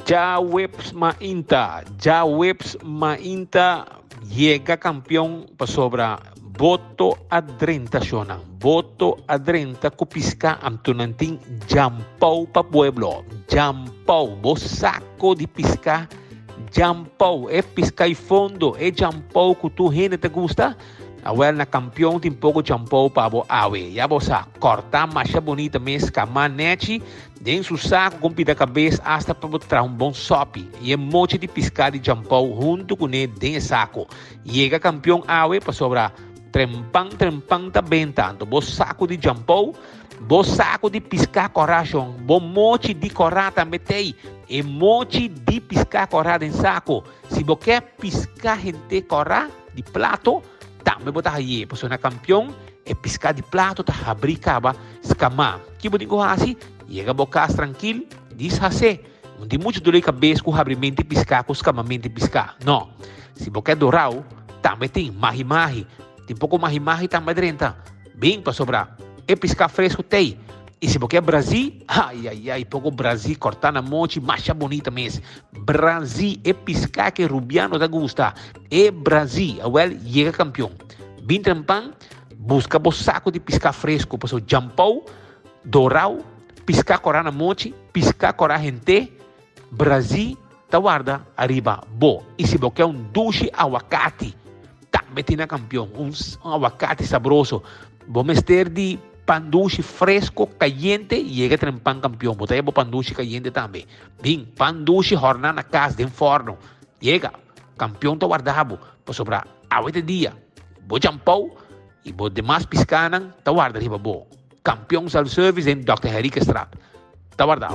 Jawebs Mainta llega campeão para sobra voto a 30 Shona. Voto a 30 kupiska am tunanting jampau pa pueblo. Jampau, bo saco de piscar. Jampau, piscar e fundo, jampau que tu gente te gusta. Awel na campeão tem pouco jampau para bo awe. Ya bo sa cortar macha bonita mes camanete, den su saco com pida cabeça hasta para botar bom sope. E moche de piscar de jampau junto com ele den saco. Llega campeão awe para sobrar trempang também tanto. Bo saco de jampau, bo saco de piscar coração, bo moche de corá também tem. E moche de piscar corá em saco. Se bo quer piscar gente corá de prato, também botar aí, porque na campeão é piscar de prato, tá abrir caba, escamar. Que bo digo assim, chega bocas tranquilo, diz assim, não tem muito dor de cabeça com abrimento de piscar, com escamamento de piscar. Não, se bo quer dourau, também tem mahi-mahi. Tem pouco mahi-mahi também dentro. Bem para sobrar. É piscar fresco tem. E se você é Brasil, pouco Brasil cortar na monte, macha bonita mesmo. Brasil é piscar que Rubiano da gusta. É Brasil, chega campeão. Bem trampão, busca o saco de piscar fresco, para o jampau, dourau, piscar corar na monte, piscar corar gente, Brasil, tá guarda, arriba, bo. E se você é duche aguacate, também tem na campeão, um aguacate saboroso. Vamos ter de panduche fresco, caliente, e chega trempang campeão. Botei o panduche caliente também. Bem, panduche hornar na casa, de forno. Chega, campeão tá guardado, para sobrar a dia. Bo jampau, e bo demais piscanan, tá guardado, bo. Campeão self-service em Dr. Henrique Estrada. Tá guardado.